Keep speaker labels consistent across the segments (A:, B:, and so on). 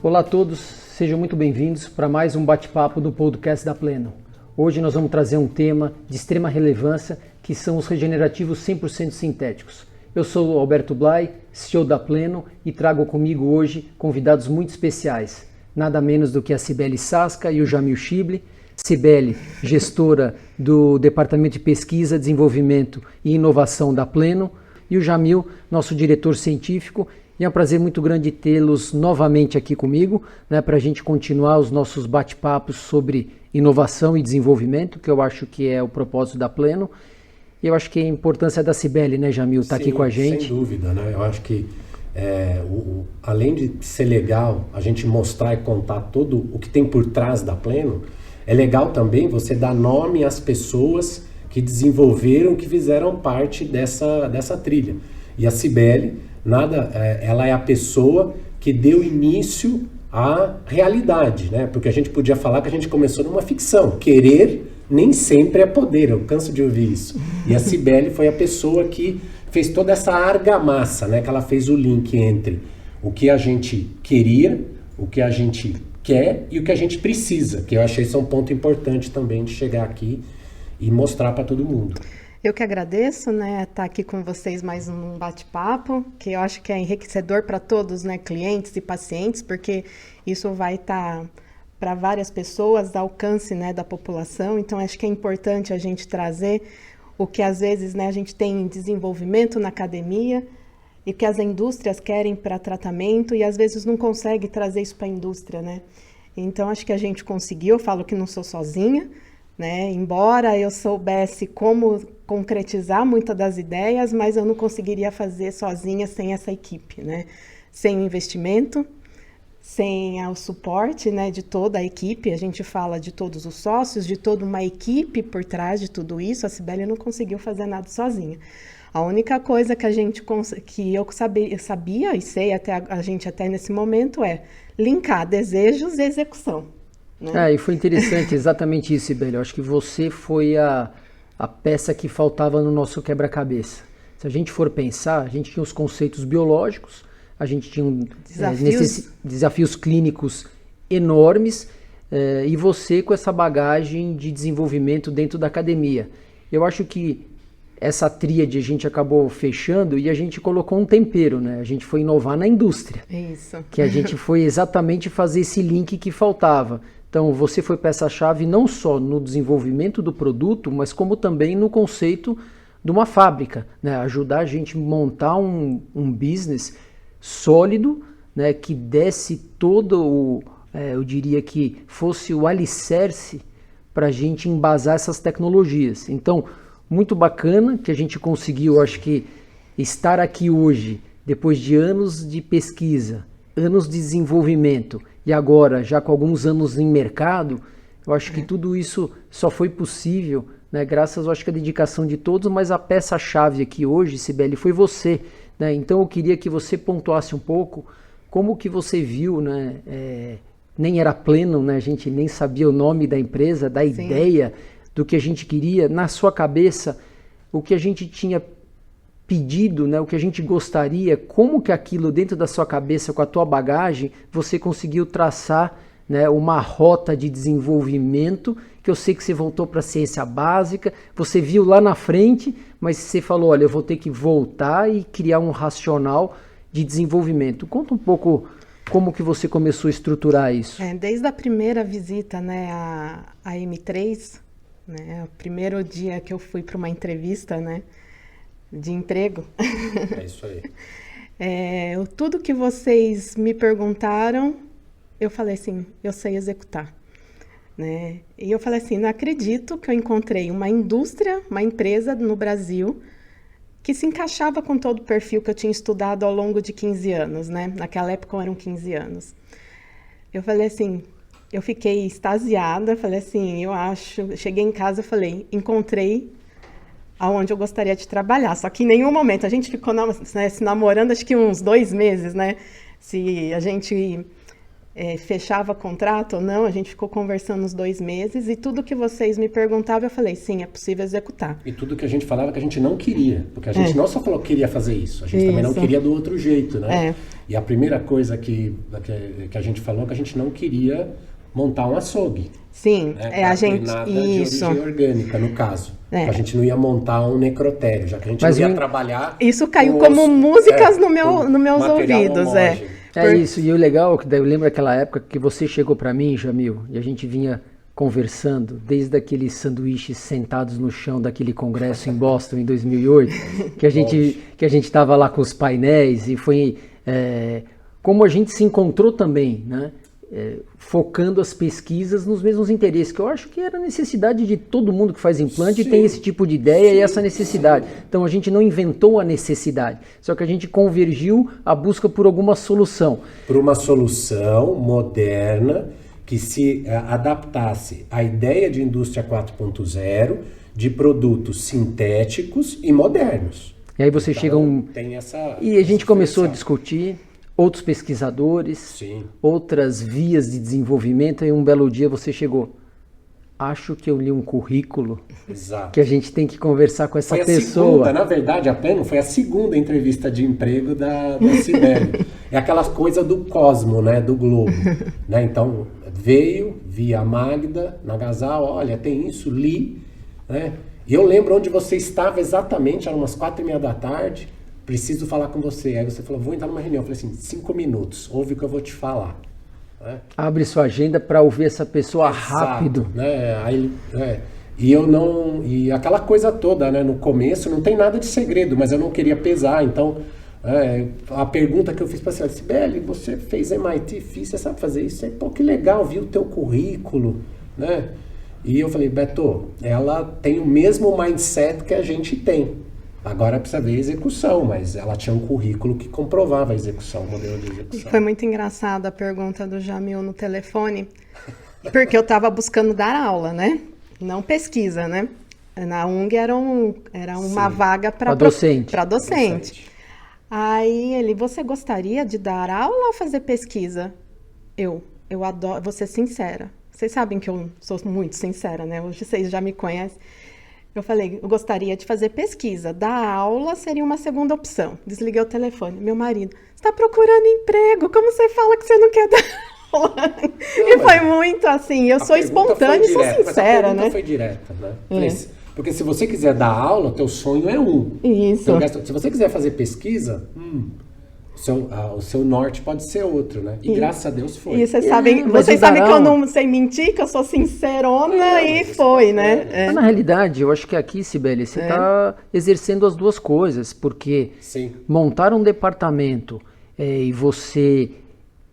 A: Olá a todos, sejam muito bem-vindos para mais um bate-papo do podcast da Pleno. Hoje nós vamos trazer um tema de extrema relevância, que são os regenerativos 100% sintéticos. Eu sou o Alberto Blay, CEO da Pleno, e trago comigo hoje convidados muito especiais. Nada menos do que a Cibele Sasca e o Jamil Schibli. Cibele, gestora do Departamento de Pesquisa, Desenvolvimento e Inovação da Pleno, e o Jamil, nosso diretor científico. E é um prazer muito grande tê-los novamente aqui comigo, para a gente continuar os nossos bate-papos sobre inovação e desenvolvimento, que eu acho que é o propósito da Pleno. E eu acho que a importância da Cibele, Jamil, está aqui com a gente.
B: Sem dúvida, Eu acho que além de ser legal a gente mostrar e contar todo o que tem por trás da Pleno, é legal também você dar nome às pessoas que desenvolveram, que fizeram parte dessa trilha. E a Cibele, ela é a pessoa que deu início à realidade, Porque a gente podia falar que a gente começou numa ficção. Querer nem sempre é poder, eu canso de ouvir isso. E a Cibele foi a pessoa que fez toda essa argamassa, Que ela fez o link entre o que a gente queria, o que a gente quer e o que a gente precisa, que eu achei isso um ponto importante também de chegar aqui e mostrar para todo mundo.
C: Eu que agradeço, estar aqui com vocês mais um bate-papo, que eu acho que é enriquecedor para todos, clientes e pacientes, porque isso vai estar para várias pessoas, ao alcance, da população. Então, acho que é importante a gente trazer o que às vezes, a gente tem em desenvolvimento na academia e que as indústrias querem para tratamento e às vezes não consegue trazer isso para a indústria, Então, acho que a gente conseguiu. Eu falo que não sou sozinha, Embora eu soubesse como concretizar muitas das ideias, mas eu não conseguiria fazer sozinha sem essa equipe, Sem o investimento, sem o suporte, de toda a equipe. A gente fala de todos os sócios, de toda uma equipe por trás de tudo isso. A Cibele não conseguiu fazer nada sozinha. A única coisa que eu sabia e sei até a gente até nesse momento é linkar desejos e execução.
A: E foi interessante exatamente isso, Cibele. Eu acho que você foi a peça que faltava no nosso quebra-cabeça. Se a gente for pensar, a gente tinha os conceitos biológicos, a gente tinha desafios clínicos enormes, e você com essa bagagem de desenvolvimento dentro da academia. Eu acho que essa tríade a gente acabou fechando e a gente colocou um tempero, A gente foi inovar na indústria.
C: Isso.
A: Que a gente foi exatamente fazer esse link que faltava. Então, você foi peça-chave não só no desenvolvimento do produto, mas como também no conceito de uma fábrica, Ajudar a gente a montar um business sólido, que desse todo eu diria que fosse o alicerce para a gente embasar essas tecnologias. Então, muito bacana que a gente conseguiu, acho que, estar aqui hoje, depois de anos de pesquisa, anos de desenvolvimento, e agora, já com alguns anos em mercado, eu acho que tudo isso só foi possível, graças, eu acho que, à dedicação de todos, mas a peça-chave aqui hoje, Cibele, foi você. Então eu queria que você pontuasse um pouco como que você viu, nem era Pleno, a gente nem sabia o nome da empresa, da
C: Sim.
A: ideia, do que a gente queria, na sua cabeça, o que a gente tinha pedido, o que a gente gostaria, como que aquilo dentro da sua cabeça, com a tua bagagem, você conseguiu traçar, uma rota de desenvolvimento, que eu sei que você voltou para a ciência básica, você viu lá na frente, mas você falou, olha, eu vou ter que voltar e criar um racional de desenvolvimento. Conta um pouco como que você começou a estruturar isso.
C: Desde a primeira visita, à M3, o primeiro dia que eu fui para uma entrevista, de emprego.
B: É isso aí.
C: Tudo que vocês me perguntaram, eu falei assim, eu sei executar. E eu falei assim, não acredito que eu encontrei uma indústria, uma empresa no Brasil que se encaixava com todo o perfil que eu tinha estudado ao longo de 15 anos, Naquela época eram 15 anos. Eu falei assim, eu fiquei extasiada, falei assim, cheguei em casa e falei, encontrei aonde eu gostaria de trabalhar. Só que em nenhum momento, a gente ficou se namorando acho que uns 2 meses, Se a gente fechava contrato ou não, a gente ficou conversando uns 2 meses e tudo que vocês me perguntavam, eu falei, sim, é possível executar.
B: E tudo que a gente falava que a gente não queria, porque a gente não só falou que queria fazer isso, a gente também não queria do outro jeito, né? E a primeira coisa que a gente falou é que a gente não queria montar um açougue.
C: Sim,
B: né?
C: a gente...
B: Nada
C: isso.
B: de origem orgânica, no caso. A gente não ia montar um necrotério, já que a gente não ia trabalhar...
C: Isso caiu como músicas nos meus ouvidos,
A: É isso, e o legal, que eu lembro daquela época que você chegou para mim, Jamil, e a gente vinha conversando, desde aqueles sanduíches sentados no chão daquele congresso em Boston em 2008, que a gente estava lá com os painéis, e foi como a gente se encontrou também, né? Focando as pesquisas nos mesmos interesses, que eu acho que era a necessidade de todo mundo que faz implante tem esse tipo de ideia e essa necessidade. Então a gente não inventou a necessidade, só que a gente convergiu a busca por alguma solução.
B: Por uma solução moderna que se adaptasse à ideia de indústria 4.0 de produtos sintéticos e modernos.
A: E aí você chega e a gente começou a discutir outros pesquisadores, outras vias de desenvolvimento, e um belo dia você chegou. Acho que eu li um currículo que a gente tem que conversar com essa pessoa.
B: Na verdade, a Pleno foi a segunda entrevista de emprego da Cibele. É aquela coisa do Cosmo, né, do Globo. Né? Então, vi a Magda na Gazal, olha, tem isso, li. Né? E eu lembro onde você estava exatamente, eram umas 4:30 da tarde, preciso falar com você. Aí você falou, vou entrar numa reunião. Eu falei assim, 5 minutos, ouve o que eu vou te falar.
A: Abre sua agenda para ouvir essa pessoa rápido.
B: Né? E aquela coisa toda, né? No começo não tem nada de segredo, mas eu não queria pesar. Então, a pergunta que eu fiz para você, Cibele, você fez MIT, você sabe fazer isso? Pô, que legal, vi o teu currículo, né? E eu falei, Beto, ela tem o mesmo mindset que a gente tem. Agora precisa ver a execução, mas ela tinha um currículo que comprovava a execução, o modelo de execução.
C: Foi muito engraçada a pergunta do Jamil no telefone, porque eu estava buscando dar aula, né? Não pesquisa, né? Na UNG era uma vaga para docente. Aí ele, você gostaria de dar aula ou fazer pesquisa? Eu adoro, vou ser sincera. Vocês sabem que eu sou muito sincera, né? Hoje vocês já me conhecem. Eu falei, eu gostaria de fazer pesquisa. Dar aula seria uma segunda opção. Desliguei o telefone. Meu marido, você está procurando emprego? Como você fala que você não quer dar aula? E foi muito assim, eu sou espontânea e sou sincera, né?
B: Foi direta, né? Porque se você quiser dar aula, o teu sonho é um.
C: Isso.
B: Então, se você quiser fazer pesquisa, o seu norte pode ser outro, né? E graças a Deus foi.
C: E vocês sabem que eu não sei mentir, que eu sou sincerona e foi, né?
A: Mas na realidade, eu acho que aqui, Cibele, você está exercendo as duas coisas, porque montar um departamento e você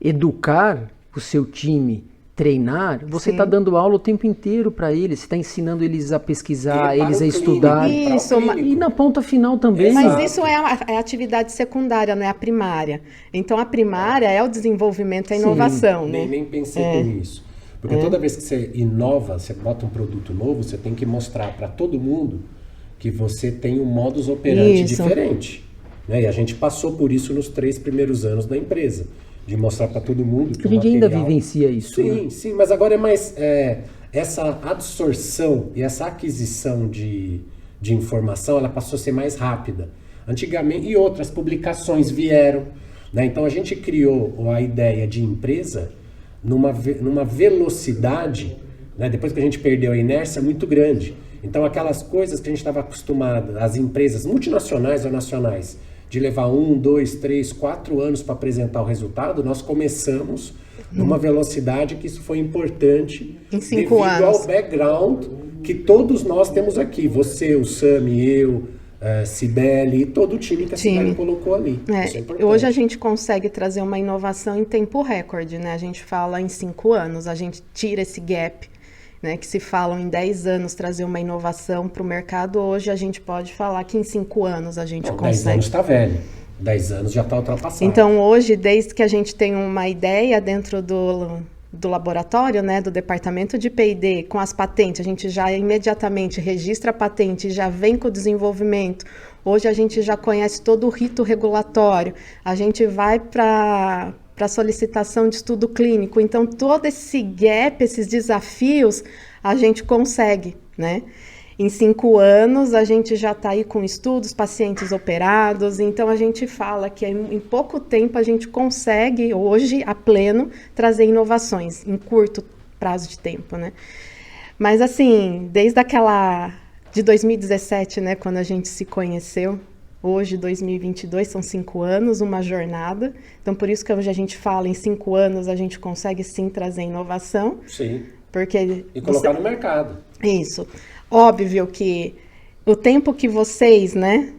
A: educar o seu time, treinar, você está dando aula o tempo inteiro para eles, você está ensinando eles a pesquisar, eles a estudar.
C: Isso,
A: e na ponta final também.
C: Mas isso é a atividade secundária, não é a primária. Então a primária é o desenvolvimento, a inovação, né?
B: Nem pensei nisso. Porque toda vez que você inova, você bota um produto novo, você tem que mostrar para todo mundo que você tem um modus operandi diferente. Né? E a gente passou por isso nos 3 primeiros anos da empresa. De mostrar para todo mundo que
A: a gente ainda vivencia isso.
B: Sim, mas agora é mais essa absorção e essa aquisição de informação, ela passou a ser mais rápida. Antigamente, e outras publicações vieram, né? Então a gente criou a ideia de empresa numa velocidade, né? Depois que a gente perdeu a inércia, muito grande. Então aquelas coisas que a gente estava acostumado, as empresas multinacionais ou nacionais, de levar 1, 2, 3, 4 anos para apresentar o resultado, nós começamos numa velocidade que isso foi importante
C: em 5 anos.
B: Devido ao background que todos nós temos aqui. Você, o Sami, eu, Cibele e todo o time que a Cibele colocou ali. Isso é importante.
C: Hoje a gente consegue trazer uma inovação em tempo recorde, né? A gente fala em 5 anos, a gente tira esse gap, né, que se falam em 10 anos trazer uma inovação para o mercado, hoje a gente pode falar que em 5 anos a gente consegue.
B: 10 anos está velho, 10 anos já está ultrapassado.
C: Então hoje, desde que a gente tem uma ideia dentro do laboratório, né, do departamento de P&D, com as patentes, a gente já imediatamente registra a patente e já vem com o desenvolvimento. Hoje a gente já conhece todo o rito regulatório, a gente vai para para solicitação de estudo clínico. Então, todo esse gap, esses desafios, a gente consegue, né? Em 5 anos, a gente já está aí com estudos, pacientes operados, então a gente fala que em pouco tempo a gente consegue, hoje, a pleno, trazer inovações, em curto prazo de tempo, né? Mas assim, desde de 2017, né, quando a gente se conheceu, hoje, 2022, são 5 anos, uma jornada. Então, por isso que hoje a gente fala, em 5 anos a gente consegue sim trazer inovação.
B: Sim.
C: Porque
B: e colocar no mercado.
C: Isso. Óbvio que o tempo que vocês, né,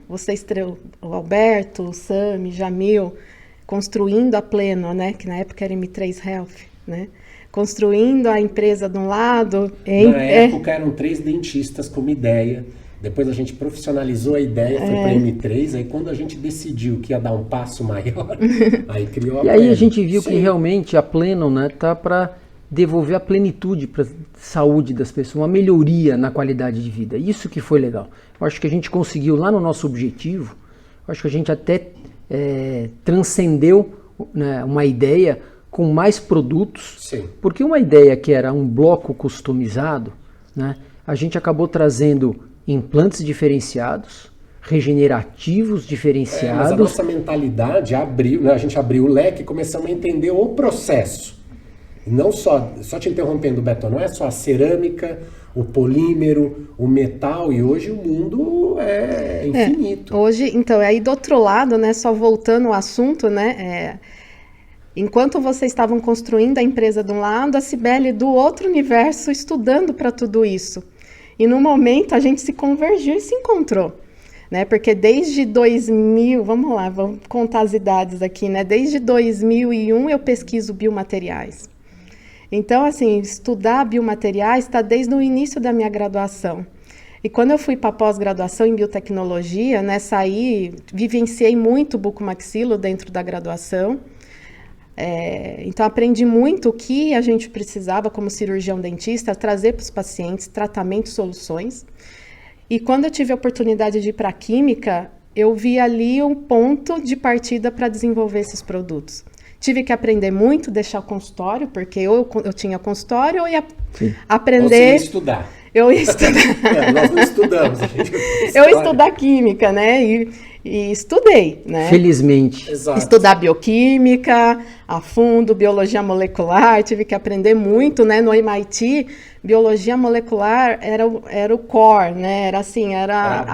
C: o Alberto, o Sami, Jamil, construindo a Pleno, né, que na época era M3 Health, né, construindo a empresa de um lado...
B: Na época eram 3 dentistas com uma ideia, depois a gente profissionalizou a ideia, foi para M3, aí quando a gente decidiu que ia dar um passo maior, aí criou a
A: Pleno. E aí a gente viu que realmente a Pleno, né, tá para devolver a plenitude para a saúde das pessoas, uma melhoria na qualidade de vida. Isso que foi legal. Eu acho que a gente conseguiu lá no nosso objetivo, eu acho que a gente até transcendeu, né, uma ideia com mais produtos.
B: Sim. Porque
A: uma ideia que era um bloco customizado, né, a gente acabou trazendo implantes diferenciados, regenerativos diferenciados.
B: Mas a nossa mentalidade abriu, né, a gente abriu o leque e começamos a entender o processo. Não só te interrompendo, Beto, não é só a cerâmica, o polímero, o metal, e hoje o mundo é infinito.
C: Hoje, então, aí do outro lado, né, só voltando ao assunto, né, enquanto vocês estavam construindo a empresa de um lado, a Cibele do outro universo estudando para tudo isso. E no momento a gente se convergiu e se encontrou. Né, porque desde 2000, vamos lá, vamos contar as idades aqui, né, desde 2001 eu pesquiso biomateriais. Então, assim, estudar biomateriais está desde o início da minha graduação. E quando eu fui para pós-graduação em biotecnologia, né, vivenciei muito bucomaxilo dentro da graduação. Então, aprendi muito o que a gente precisava, como cirurgião dentista, trazer para os pacientes, tratamento, soluções. E quando eu tive a oportunidade de ir para a química, eu vi ali um ponto de partida para desenvolver esses produtos. Tive que aprender muito, deixar o consultório, porque eu tinha consultório, ou ia aprender...
B: Você ia estudar.
C: Eu ia estudar.
B: Nós não estudamos.
C: Eu ia estudar química, né? E estudei, né?
A: Felizmente.
B: Exato.
C: Estudar bioquímica, a fundo, biologia molecular, tive que aprender muito, né? No MIT, biologia molecular era o core, né? Era assim, era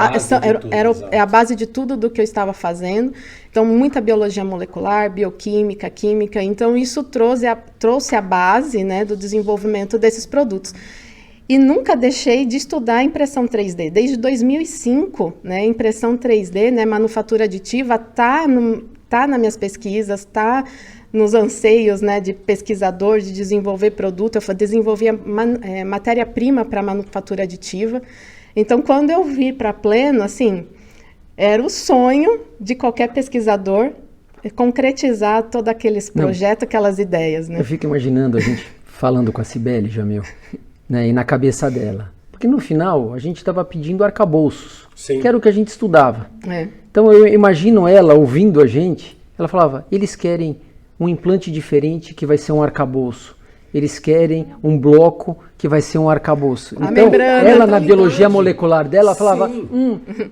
C: a base de tudo do que eu estava fazendo. Então, muita biologia molecular, bioquímica, química. Então, isso trouxe a base, né, do desenvolvimento desses produtos. E nunca deixei de estudar impressão 3D. Desde 2005, né, impressão 3D, né, manufatura aditiva, tá nas minhas pesquisas, tá nos anseios, né, de pesquisador, de desenvolver produto. Eu desenvolvia matéria-prima para manufatura aditiva. Então, quando eu vi para Pleno, assim, era o sonho de qualquer pesquisador concretizar todos aqueles projetos, aquelas ideias, né?
A: Eu fico imaginando a gente falando com a Cibele, Jamil, né, e na cabeça dela. Porque no final a gente estava pedindo arcabouços, que era o que a gente estudava. Então eu imagino ela ouvindo a gente, ela falava, eles querem um implante diferente que vai ser um arcabouço. Eles querem um bloco que vai ser um arcabouço. Então, ela na biologia molecular dela falava,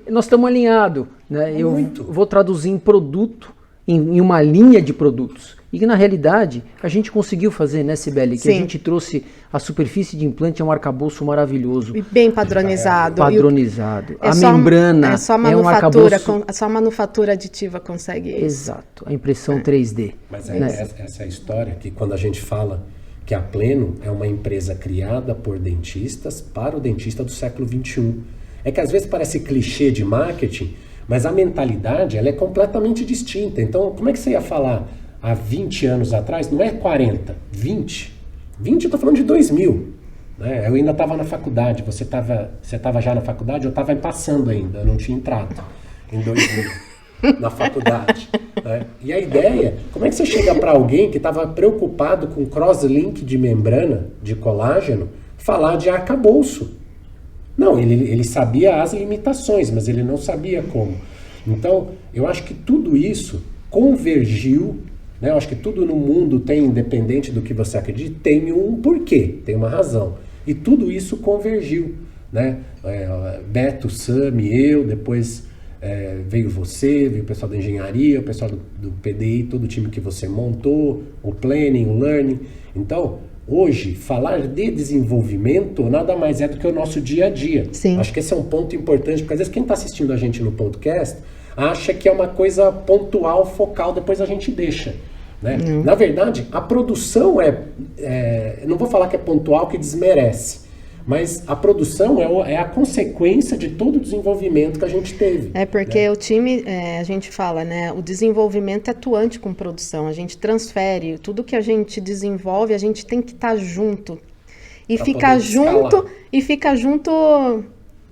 A: nós estamos alinhados. Né? Eu vou traduzir em produto, em uma linha de produtos. E na realidade, a gente conseguiu fazer, né, Cibele? Que a gente trouxe a superfície de implante, é um arcabouço maravilhoso.
C: E bem padronizado.
A: Padronizado. A membrana
C: só
A: é um arcabouço...
C: Só a manufatura aditiva consegue isso.
A: Exato, a impressão 3D.
B: Mas essa é a história que quando a gente fala que a Pleno é uma empresa criada por dentistas para o dentista do século XXI. É que às vezes parece clichê de marketing, mas a mentalidade ela é completamente distinta. Então, como é que você ia falar há 20 anos atrás? Não é 40, 20. 20 eu estou falando de 2000. Né? Eu ainda estava na faculdade. Você estava já na faculdade? Eu estava passando ainda, eu não tinha entrado em 2000. Na faculdade. Né? E a ideia, como é que você chega para alguém que estava preocupado com cross-link de membrana, de colágeno, falar de arcabouço? Não, ele sabia as limitações, mas ele não sabia como. Então, eu acho que tudo isso convergiu né? Eu acho que tudo no mundo tem, independente do que você acredite, tem um porquê, tem uma razão. E tudo isso convergiu, né? Beto, Sami, eu, depois veio você, veio o pessoal da engenharia, o pessoal do PDI, todo o time que você montou, o planning, o learning. Então, hoje, falar de desenvolvimento nada mais é do que o nosso dia a dia.
C: Sim.
B: Acho que esse é um ponto importante, porque às vezes quem está assistindo a gente no podcast acha que é uma coisa pontual, focal, depois a gente deixa. Né? Na verdade, a produção não vou falar que é pontual, que desmerece, mas a produção é a consequência de todo o desenvolvimento que a gente teve.
C: Porque
B: né?
C: o time, a gente fala, né, o desenvolvimento é atuante com produção, a gente transfere, tudo que a gente desenvolve, a gente tem que estar junto. E ficar junto,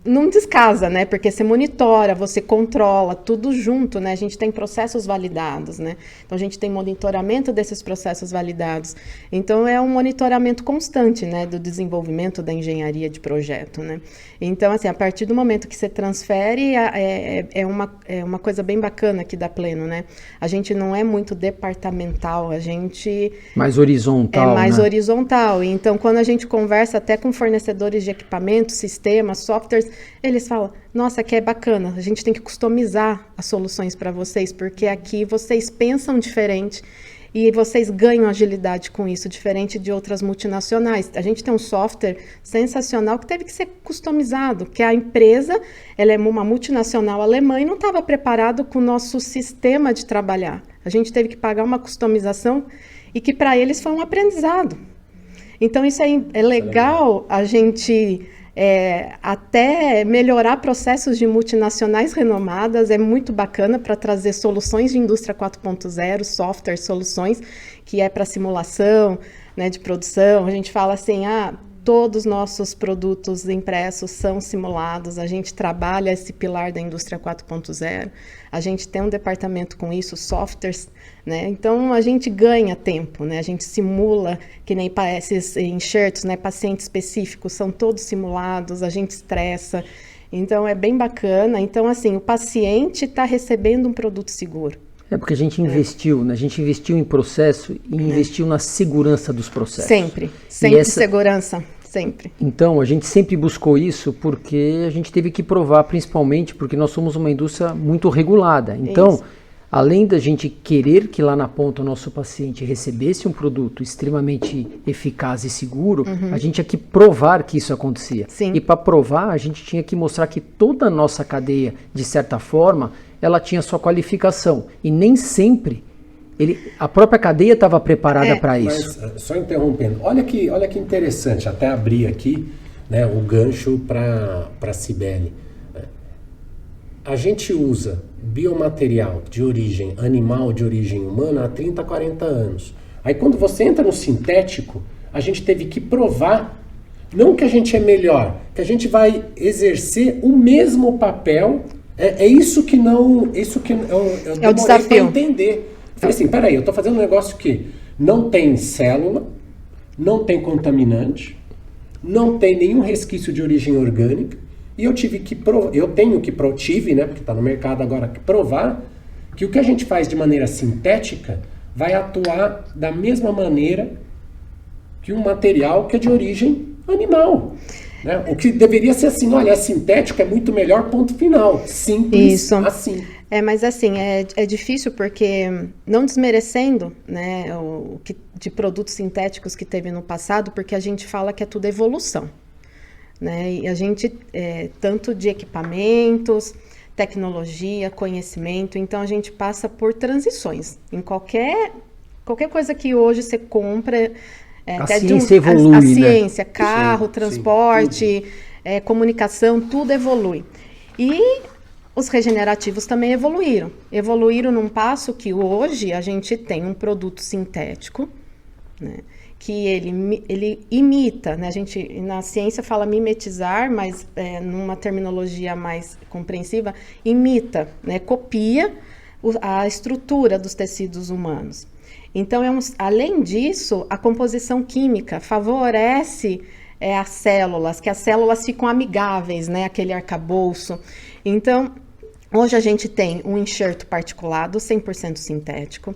C: não descasa, né? Porque você monitora, você controla, tudo junto, né? A gente tem processos validados, né? Então, a gente tem monitoramento desses processos validados. Então, é um monitoramento constante, né? Do desenvolvimento da engenharia de projeto, né? Então, assim, a partir do momento que você transfere, é uma coisa bem bacana aqui da Pleno, né? A gente não é muito departamental, a gente...
A: Mais horizontal,
C: É mais
A: né?
C: horizontal. Então, quando a gente conversa até com fornecedores de equipamentos, sistemas, softwares, eles falam, nossa, que é bacana, a gente tem que customizar as soluções para vocês, porque aqui vocês pensam diferente e vocês ganham agilidade com isso, diferente de outras multinacionais. A gente tem um software sensacional que teve que ser customizado, que a empresa, ela é uma multinacional alemã e não estava preparado com o nosso sistema de trabalhar. A gente teve que pagar uma customização e que para eles foi um aprendizado. Então, isso é legal a gente... até melhorar processos de multinacionais renomadas, é muito bacana para trazer soluções de indústria 4.0, software, soluções que é para simulação, né, de produção. A gente fala assim, todos os nossos produtos impressos são simulados, a gente trabalha esse pilar da indústria 4.0, a gente tem um departamento com isso, softwares, né? Então a gente ganha tempo, né? A gente simula, que nem esses enxertos, né? Pacientes específicos são todos simulados, a gente estressa, então é bem bacana. Então, assim, o paciente está recebendo um produto seguro.
A: Porque a gente investiu, né? A gente investiu em processo e investiu na segurança dos processos.
C: Sempre segurança, sempre.
A: Então, a gente sempre buscou isso porque a gente teve que provar, principalmente porque nós somos uma indústria muito regulada. Então, além da gente querer que lá na ponta o nosso paciente recebesse um produto extremamente eficaz e seguro, a gente tinha que provar que isso acontecia.
C: Sim.
A: E para provar, a gente tinha que mostrar que toda a nossa cadeia, de certa forma, ela tinha sua qualificação. E nem sempre a própria cadeia estava preparada para isso.
B: Mas, só interrompendo, olha que interessante, até abrir aqui, né, o gancho para a Cibele. A gente usa biomaterial de origem animal, de origem humana, há 30, 40 anos. Aí quando você entra no sintético, a gente teve que provar, não que a gente é melhor, que a gente vai exercer o mesmo papel. Isso que eu demorei para entender. Falei assim, peraí, eu estou fazendo um negócio que não tem célula, não tem contaminante, não tem nenhum resquício de origem orgânica, e eu tive que né, porque está no mercado agora, que provar que o que a gente faz de maneira sintética vai atuar da mesma maneira que um material que é de origem animal. Né? O que deveria ser assim, olha, é sintético, é muito melhor, ponto final. Simples assim.
C: Mas assim, é difícil porque, não desmerecendo, né, de produtos sintéticos que teve no passado, porque a gente fala que é tudo evolução, né, e a gente, tanto de equipamentos, tecnologia, conhecimento, então a gente passa por transições. Em qualquer coisa que hoje você compra,
A: a ciência evolui,
C: a ciência, né? Carro,
B: sim,
C: transporte, comunicação, tudo evolui. E os regenerativos também evoluíram num passo que hoje a gente tem um produto sintético, né, que ele imita, né, a gente na ciência fala mimetizar, mas numa terminologia mais compreensiva, imita, né, copia a estrutura dos tecidos humanos. Então, além disso, a composição química favorece as células, que as células ficam amigáveis, né, aquele arcabouço. Então, hoje a gente tem um enxerto particulado 100% sintético,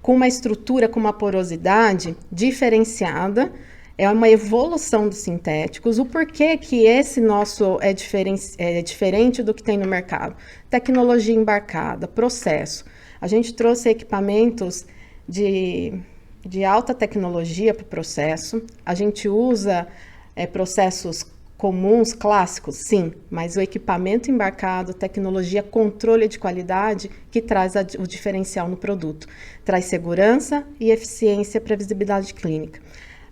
C: com uma estrutura, com uma porosidade diferenciada. É uma evolução dos sintéticos. O porquê que esse nosso é diferente do que tem no mercado? Tecnologia embarcada, processo. A gente trouxe equipamentos de alta tecnologia para o processo. A gente usa processos comuns, clássicos, sim, mas o equipamento embarcado, tecnologia, controle de qualidade, que traz o diferencial no produto. Traz segurança e eficiência para a visibilidade clínica.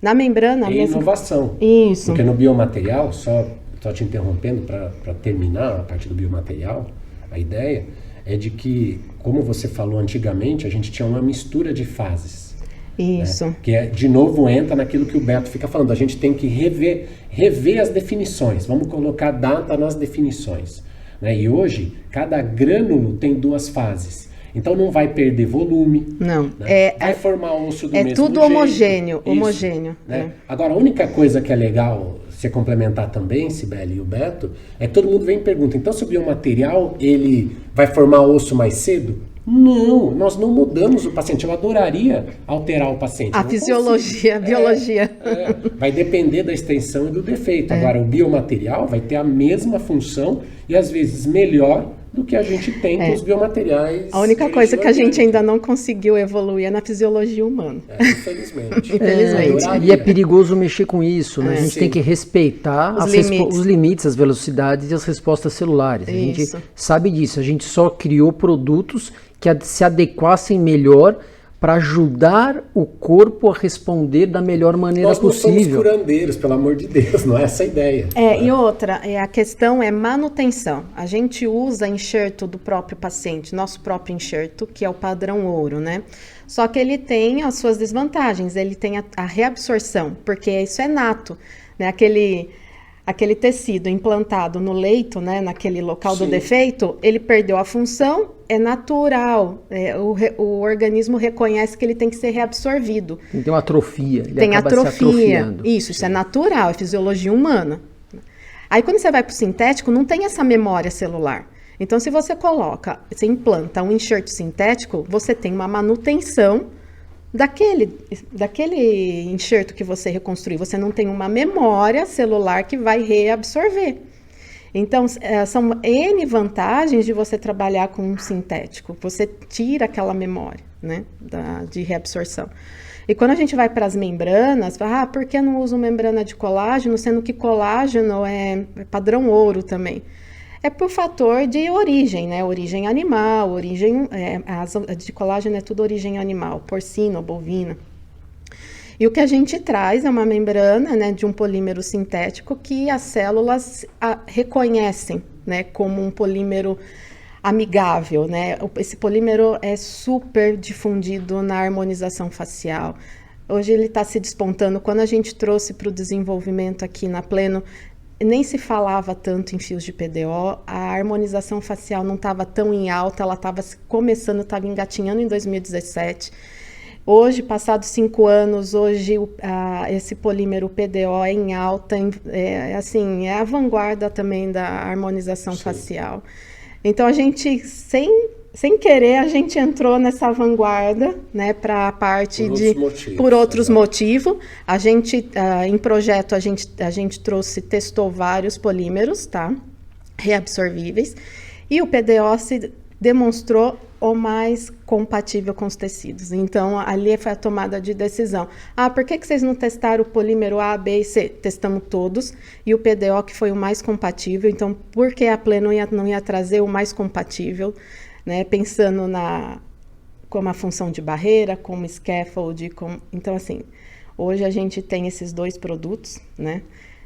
C: Na membrana...
B: E inovação.
C: Isso.
B: Porque no biomaterial, só te interrompendo para terminar a parte do biomaterial, a ideia é de que, como você falou antigamente, a gente tinha uma mistura de fases.
C: Isso.
B: Né? Que de novo entra naquilo que o Beto fica falando, a gente tem que rever as definições, vamos colocar data nas definições. Né? E hoje, cada grânulo tem 2 fases. Então não vai perder volume.
C: Não.
B: Né? Vai formar osso do mesmo jeito.
C: É tudo homogêneo.
B: Isso,
C: homogêneo.
B: Né? Agora, a única coisa que é legal você complementar também, Cibele e o Beto, é que todo mundo vem e pergunta, então se o biomaterial ele vai formar osso mais cedo? Não, nós não mudamos o paciente. Eu adoraria alterar o paciente.
C: A fisiologia, a biologia.
B: Vai depender da extensão e do defeito. Agora, o biomaterial vai ter a mesma função e às vezes melhor do que a gente tem com os biomateriais.
C: A única coisa que a gente ainda não conseguiu evoluir é na fisiologia humana.
B: Infelizmente.
C: Infelizmente.
A: E é perigoso mexer com isso, né? A gente tem que respeitar os limites, as velocidades e as respostas celulares. A gente sabe disso. A gente só criou produtos que se adequassem melhor para ajudar o corpo a responder da melhor maneira possível.
B: Nós não somos curandeiros, pelo amor de Deus, não é essa a ideia.
C: E outra, a questão é manutenção. A gente usa enxerto do próprio paciente, nosso próprio enxerto, que é o padrão ouro, né? Só que ele tem as suas desvantagens, ele tem a reabsorção, porque isso é nato, né? Aquele tecido implantado no leito, né, naquele local do defeito, ele perdeu a função, é natural. O organismo reconhece que ele tem que ser reabsorvido.
A: Tem uma atrofia, ele
C: tem
A: acaba se atrofiando.
C: Isso é natural, é fisiologia humana. Aí quando você vai para o sintético, não tem essa memória celular. Então se você implanta um enxerto sintético, você tem uma manutenção daquele enxerto que você reconstruiu. Você não tem uma memória celular que vai reabsorver. Então, são N vantagens de você trabalhar com um sintético. Você tira aquela memória, né, de reabsorção. E quando a gente vai para as membranas, fala, por que não uso membrana de colágeno, sendo que colágeno é padrão ouro também? É por fator de origem, né? Origem animal, a de colágeno é tudo origem animal, porcina, bovina. E o que a gente traz é uma membrana, né, de um polímero sintético que as células reconhecem, né, como um polímero amigável, né? Esse polímero é super difundido na harmonização facial. Hoje ele está se despontando. Quando a gente trouxe para o desenvolvimento aqui na Pleno, nem se falava tanto em fios de PDO, a harmonização facial não estava tão em alta, ela estava começando, estava engatinhando em 2017. Hoje, passados 5 anos, esse polímero PDO é em alta, é a vanguarda também da harmonização facial. Então, a gente, sem querer, a gente entrou nessa vanguarda, né, para a parte por outros motivos. A gente, em projeto, a gente testou vários polímeros, tá, reabsorvíveis, e o PDO se demonstrou o mais compatível com os tecidos. Então, ali foi a tomada de decisão. Por que vocês não testaram o polímero A, B e C? Testamos todos, e o PDO que foi o mais compatível. Então, por que a Pleno não ia trazer o mais compatível? Né, pensando como a função de barreira, como scaffold, então assim, hoje a gente tem esses 2 produtos, né,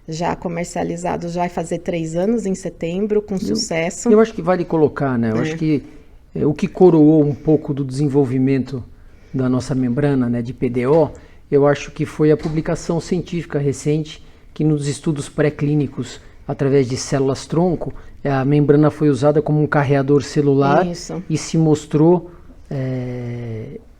C: já comercializados, já vai fazer 3 anos em setembro, com sucesso.
A: Eu acho que vale colocar, né, eu acho que o que coroou um pouco do desenvolvimento da nossa membrana, né, de PDO, eu acho que foi a publicação científica recente, que nos estudos pré-clínicos, através de células-tronco, a membrana foi usada como um carreador celular. Isso. E se mostrou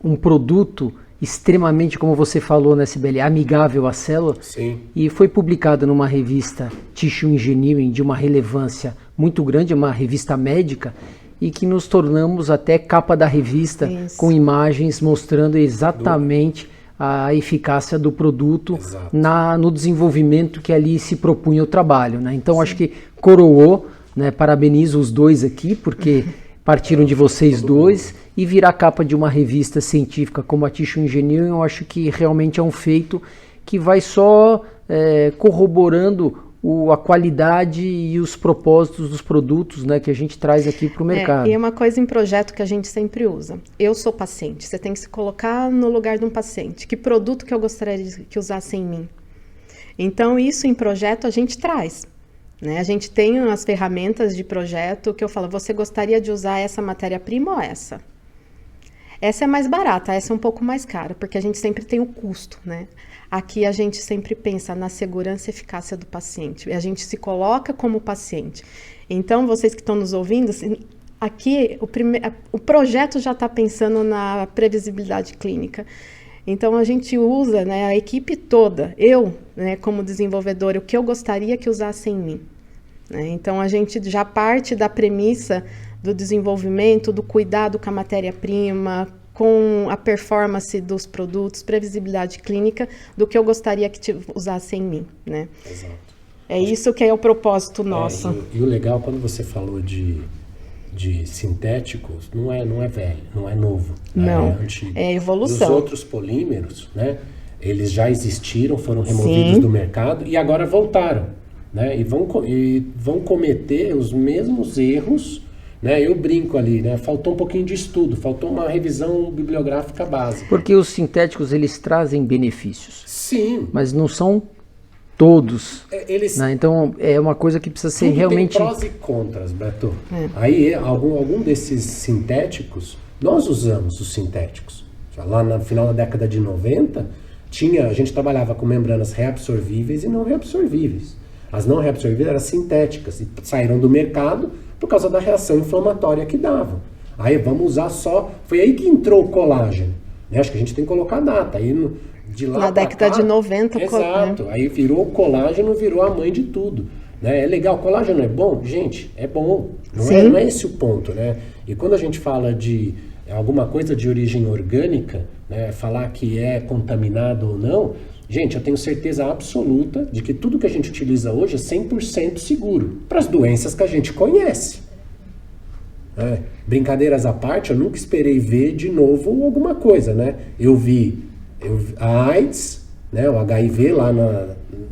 A: um produto extremamente, como você falou, né, Cibele, amigável à célula.
B: Sim.
A: E foi publicada numa revista Tissue Engineering de uma relevância muito grande, uma revista médica, e que nos tornamos até capa da revista com imagens mostrando exatamente a eficácia do produto no desenvolvimento que ali se propunha o trabalho, né? Então acho que coroou, né? Parabenizo os dois aqui, porque partiram de vocês dois, e virar capa de uma revista científica como a Tissue Engineering, eu acho que realmente é um feito que vai só corroborando a qualidade e os propósitos dos produtos, né, que a gente traz aqui para o mercado.
C: E é uma coisa em projeto que a gente sempre usa. Eu sou paciente, você tem que se colocar no lugar de um paciente. Que produto que eu gostaria que usasse em mim? Então, isso em projeto a gente traz. Né? A gente tem as ferramentas de projeto que eu falo, você gostaria de usar essa matéria-prima ou essa? Essa é mais barata, essa é um pouco mais cara, porque a gente sempre tem o custo, né? Aqui a gente sempre pensa na segurança e eficácia do paciente. A gente se coloca como paciente. Então, vocês que estão nos ouvindo, aqui o projeto já está pensando na previsibilidade clínica. Então, a gente usa, né, a equipe toda, eu, né, como desenvolvedora, o que eu gostaria que usasse em mim. Né? Então, a gente já parte da premissa do desenvolvimento, do cuidado com a matéria-prima, com a performance dos produtos, previsibilidade clínica, do que eu gostaria que usasse em mim, né?
B: Exato.
C: É isso que é o propósito nosso.
B: E o legal, quando você falou de sintéticos, não é velho, não é novo.
C: Não,
B: é antigo.
C: É evolução.
B: Os outros polímeros, né, eles já existiram, foram removidos do mercado e agora voltaram, né, e vão cometer os mesmos erros. Né, eu brinco ali, né, faltou um pouquinho de estudo, faltou uma revisão bibliográfica básica.
A: Porque os sintéticos, eles trazem benefícios.
B: Sim.
A: Mas não são todos.
B: Eles,
A: né? Então, é uma coisa que precisa ser realmente...
B: Tem prós e contras, Beto. Aí, algum desses sintéticos, nós usamos os sintéticos. Lá no final da década de 90, a gente trabalhava com membranas reabsorvíveis e não reabsorvíveis. As não reabsorvíveis eram sintéticas e saíram do mercado por causa da reação inflamatória que davam. Aí vamos usar só... Foi aí que entrou o colágeno. Né? Acho que a gente tem que colocar a data. Aí de lá
C: na década de 90.
B: Exato. Aí virou o colágeno, virou a mãe de tudo. Né? É legal, o colágeno é bom? Gente, é bom. Não é esse o ponto. Né? E quando a gente fala de alguma coisa de origem orgânica, né? Falar que é contaminado ou não... Gente, eu tenho certeza absoluta de que tudo que a gente utiliza hoje é 100% seguro para as doenças que a gente conhece. Brincadeiras à parte, eu nunca esperei ver de novo alguma coisa, né? Eu vi a AIDS, né, o HIV lá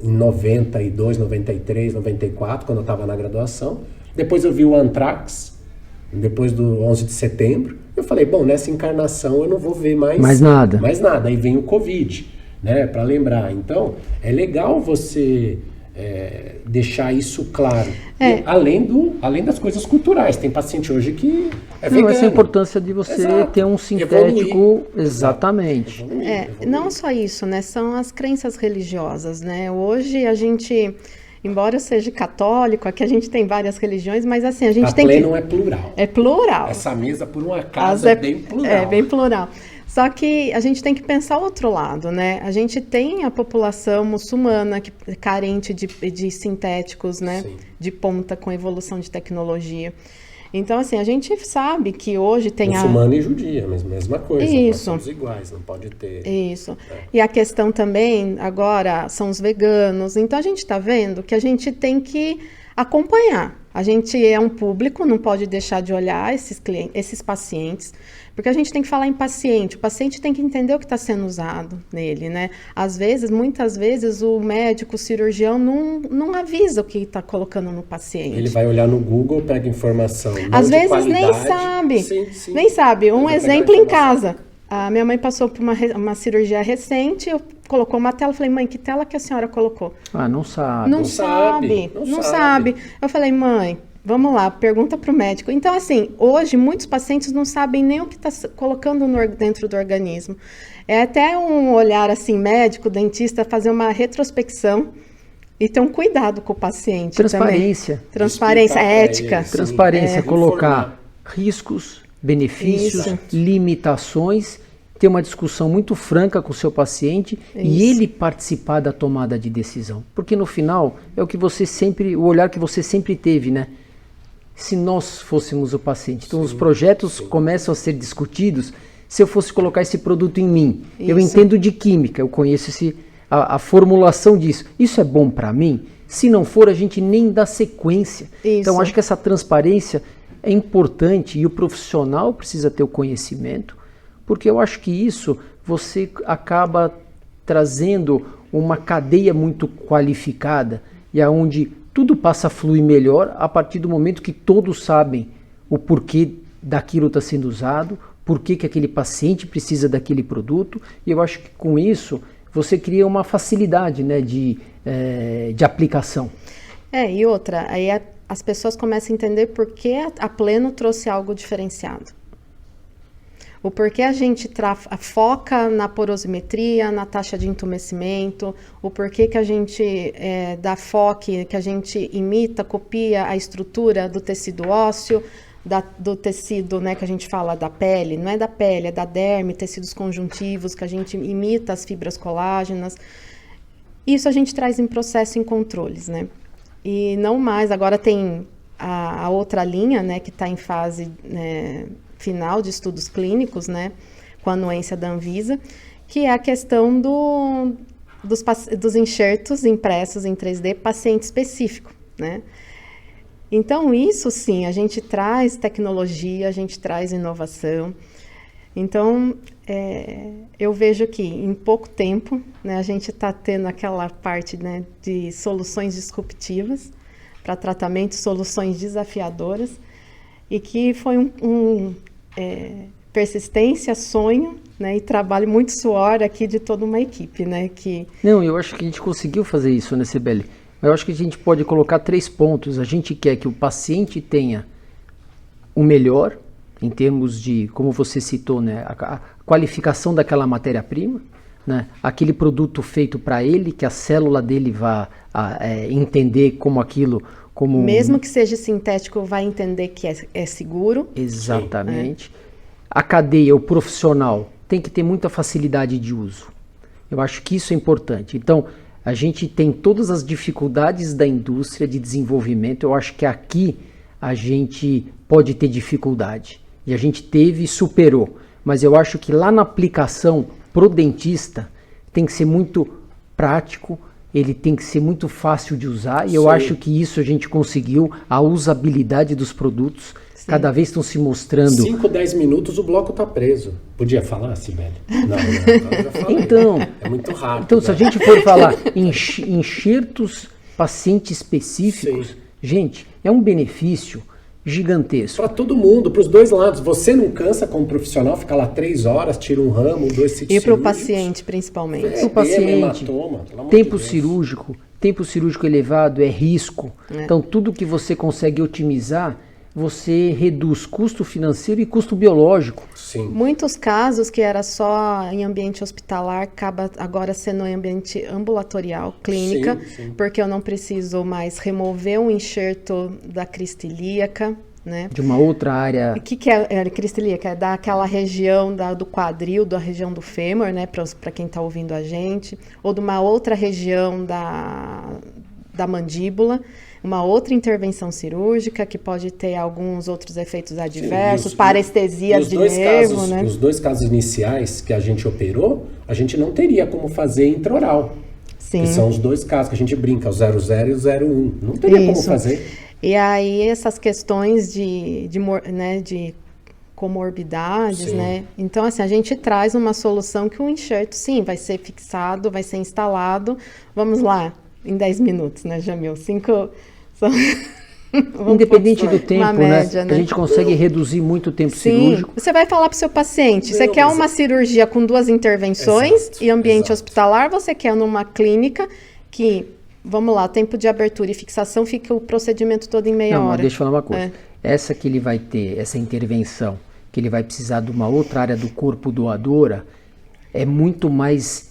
B: em 92, 93, 94, quando eu estava na graduação. Depois eu vi o Anthrax, depois do 11 de setembro. Eu falei, bom, nessa encarnação eu não vou ver mais nada. Aí vem o Covid. Né, para lembrar. Então, é legal você deixar isso claro. Além das coisas culturais. Tem paciente hoje que é vegano.
A: Essa é a importância de você ter um sintético. Exatamente.
C: Não só isso, né? São as crenças religiosas, né? Hoje a gente... Embora eu seja católico, aqui a gente tem várias religiões, mas assim, a gente tem que...
B: não é plural.
C: É plural.
B: Essa mesa, por um acaso, é bem plural.
C: É bem plural. Só que a gente tem que pensar o outro lado, né? A gente tem a população muçulmana que é carente de sintéticos, né? Sim. De ponta com evolução de tecnologia. Então, assim, a gente sabe que hoje tem
B: muçulmana e judia, mesma coisa.
C: Isso.
B: Nós somos iguais, não pode ter...
C: Isso. E a questão também, agora, são os veganos. Então, a gente está vendo que a gente tem que acompanhar. A gente é um público, não pode deixar de olhar esses pacientes, porque a gente tem que falar em paciente. O paciente tem que entender o que está sendo usado nele, né? Muitas vezes, o médico, o cirurgião não avisa o que está colocando no paciente.
B: Ele vai olhar no Google, pega informação.
C: Às vezes nem sabe. Sim. Nem sabe. Um exemplo em casa. A minha mãe passou por uma cirurgia recente, eu colocou uma tela, falei, mãe, que tela que a senhora colocou?
A: Não sabe.
C: Não sabe. Eu falei, mãe, vamos lá, pergunta para o médico. Então, assim, hoje muitos pacientes não sabem nem o que está colocando dentro do organismo. É até um olhar, assim, médico, dentista, fazer uma retrospecção e ter um cuidado com o paciente.
A: Transparência.
C: Também. Transparência, ética.
A: Transparência, colocar riscos, benefícios, limitações, ter uma discussão muito franca com o seu paciente e ele participar da tomada de decisão. Porque no final é o olhar que você sempre teve, né? se nós fôssemos o paciente? Então, os projetos começam a ser discutidos se eu fosse colocar esse produto em mim.
C: Isso.
A: Eu entendo de química, eu conheço a formulação disso. Isso é bom para mim? Se não for, a gente nem dá sequência.
C: Isso.
A: Então, acho que essa transparência é importante e o profissional precisa ter o conhecimento, porque eu acho que isso você acaba trazendo uma cadeia muito qualificada e aonde tudo passa a fluir melhor a partir do momento que todos sabem o porquê daquilo está sendo usado, porquê que aquele paciente precisa daquele produto, e eu acho que com isso você cria uma facilidade, né, de aplicação.
C: E outra, aí as pessoas começam a entender por que a Pleno trouxe algo diferenciado. O porquê a gente foca na porosimetria, na taxa de entumecimento, o porquê que a gente dá foco, que a gente imita, copia a estrutura do tecido ósseo, do tecido, né, que a gente fala da pele, não é da pele, é da derme, tecidos conjuntivos, que a gente imita as fibras colágenas. Isso a gente traz em processo em controles, né? E não mais, agora tem a outra linha, né, que está em fase final de estudos clínicos, né, com a anuência da Anvisa, que é a questão dos enxertos impressos em 3D paciente específico, né? Então, isso sim, a gente traz tecnologia, a gente traz inovação. Então, eu vejo que em pouco tempo, né, a gente está tendo aquela parte, né, de soluções disruptivas para tratamento, soluções desafiadoras, e que foi persistência, sonho, né, e trabalho, muito suor aqui de toda uma equipe, né, que...
A: Não, eu acho que a gente conseguiu fazer isso, né, Cibele? Eu acho que a gente pode colocar 3 pontos. A gente quer que o paciente tenha o melhor, em termos de, como você citou, né, a qualificação daquela matéria-prima, né, aquele produto feito para ele, que a célula dele vá entender como aquilo... Como
C: mesmo que seja sintético, vai entender que é seguro.
A: Exatamente. A cadeia, o profissional, tem que ter muita facilidade de uso. Eu acho que isso é importante. Então, a gente tem todas as dificuldades da indústria de desenvolvimento. Eu acho que aqui a gente pode ter dificuldade. E a gente teve e superou. Mas eu acho que lá na aplicação pro dentista tem que ser muito prático, ele tem que ser muito fácil de usar, e eu acho que isso a gente conseguiu, a usabilidade dos produtos, cada vez estão se mostrando...
B: 5, 10 minutos o bloco está preso. Podia falar, Cibele? Não, eu já falei.
A: Então,
B: é muito rápido.
A: Então, se a gente for falar enxertos paciente específicos, gente, é um benefício gigantesco.
B: Para todo mundo, para os dois lados. Você não cansa como profissional, ficar lá 3 horas, tira um ramo, 2 sítios.
C: E para o paciente, principalmente.
A: Para o paciente, tempo cirúrgico elevado é risco. Então, tudo que você consegue otimizar, você reduz custo financeiro e custo biológico.
B: Sim.
C: Muitos casos que era só em ambiente hospitalar, acaba agora sendo em ambiente ambulatorial, clínica, sim. Porque eu não preciso mais remover um enxerto da crista ilíaca, né?
A: De uma outra área.
C: O que é a crista ilíaca? É daquela região do quadril, da região do fêmur, né? Para quem está ouvindo a gente, ou de uma outra região da mandíbula. Uma outra intervenção cirúrgica que pode ter alguns outros efeitos adversos, parestesias de nervo, né?
B: Os 2 casos iniciais que a gente operou, a gente não teria como fazer intraoral.
C: Sim.
B: Que são os 2 casos que a gente brinca, o 00 e o 01. Não teria como fazer.
C: E aí essas questões de comorbidades, sim. Né? Então, assim, a gente traz uma solução que o enxerto, sim, vai ser fixado, vai ser instalado. Vamos lá, em 10 minutos, né, Jamil? 5...
A: Independente do tempo, média, né? A gente consegue reduzir muito o tempo cirúrgico.
C: Você vai falar para o seu paciente, você quer uma cirurgia com 2 intervenções e ambiente hospitalar, você quer numa clínica que, vamos lá, tempo de abertura e fixação, fica o procedimento todo em meia hora.
A: Mas deixa eu falar uma coisa. Essa que ele vai ter, essa intervenção, que ele vai precisar de uma outra área do corpo doadora, é muito mais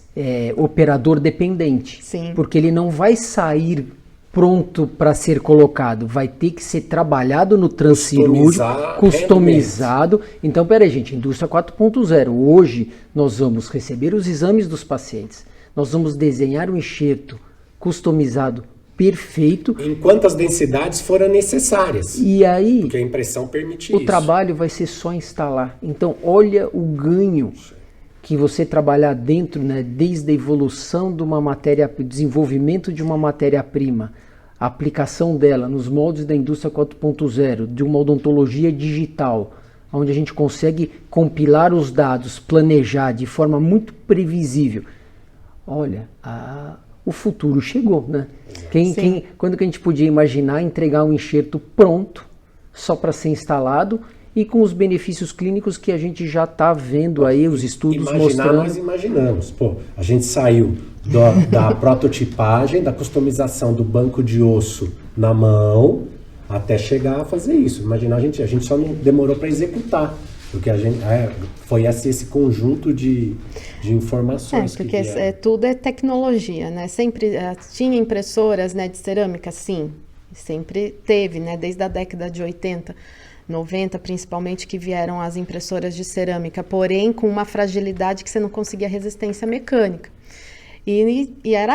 A: operador dependente.
C: Sim.
A: Porque ele não vai sair pronto para ser colocado, vai ter que ser trabalhado no transcirúrgico, customizado. Então, peraí, gente, indústria 4.0. Hoje nós vamos receber os exames dos pacientes, nós vamos desenhar um enxerto customizado perfeito.
B: Enquanto as densidades forem necessárias.
A: E aí,
B: porque a impressão permite
A: o
B: isso.
A: trabalho vai ser só instalar. Então, olha o ganho que você trabalhar dentro, né, desde a evolução de uma matéria, desenvolvimento de uma matéria-prima, a aplicação dela nos moldes da indústria 4.0, de uma odontologia digital, onde a gente consegue compilar os dados, planejar de forma muito previsível. Olha, o futuro chegou, né? Quando que a gente podia imaginar entregar um enxerto pronto, só para ser instalado, e com os benefícios clínicos que a gente já está vendo aí, os estudos mostrando.
B: Nós imaginamos. Pô, a gente saiu da prototipagem, da customização do banco de osso na mão, até chegar a fazer isso. Imaginar, a gente só não demorou para executar, porque a gente foi esse conjunto de informações.
C: Porque tudo é tecnologia, né? Sempre tinha impressoras, né, de cerâmica, sim, sempre teve, né, desde a década de 80, 90 principalmente, que vieram as impressoras de cerâmica, porém com uma fragilidade que você não conseguia resistência mecânica.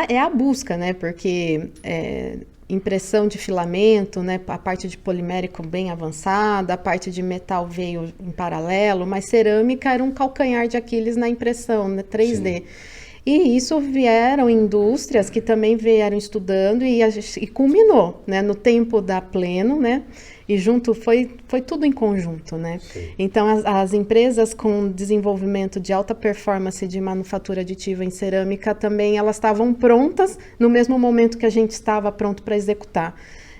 C: É a busca, né? Porque impressão de filamento, né? A parte de polimérico bem avançada, a parte de metal veio em paralelo, mas cerâmica era um calcanhar de Aquiles na impressão, né? 3D. Sim. E isso vieram indústrias que também vieram estudando e culminou, né? No tempo da Pleno, né? E junto foi tudo em conjunto, né? Sim. Então as empresas com desenvolvimento de alta performance de manufatura aditiva em cerâmica também, elas estavam prontas no mesmo momento que a gente estava pronto para executar.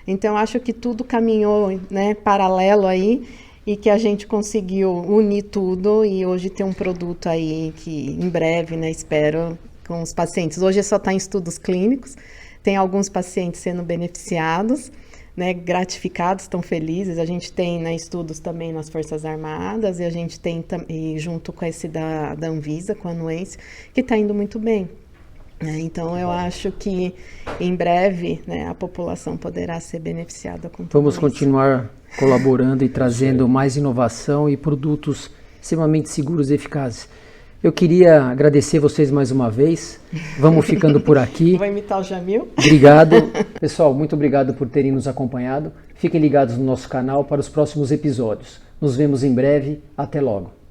C: Então acho que tudo caminhou, né, paralelo aí, e que a gente conseguiu unir tudo e hoje ter um produto aí que em breve, né, espero, com os pacientes. Hoje só está em estudos clínicos, tem alguns pacientes sendo beneficiados, né, gratificados, estão felizes. A gente tem, né, estudos também nas Forças Armadas e a gente tem e junto com esse da Anvisa, com a Anuense, que está indo muito bem. Então eu acho que em breve, né, a população poderá ser beneficiada com tudo
A: Vamos
C: isso.
A: Continuar colaborando e trazendo mais inovação e produtos extremamente seguros e eficazes. Eu queria agradecer vocês mais uma vez. Vamos ficando por aqui.
C: Vou imitar o Jamil.
A: Obrigado. Pessoal, muito obrigado por terem nos acompanhado. Fiquem ligados no nosso canal para os próximos episódios. Nos vemos em breve. Até logo.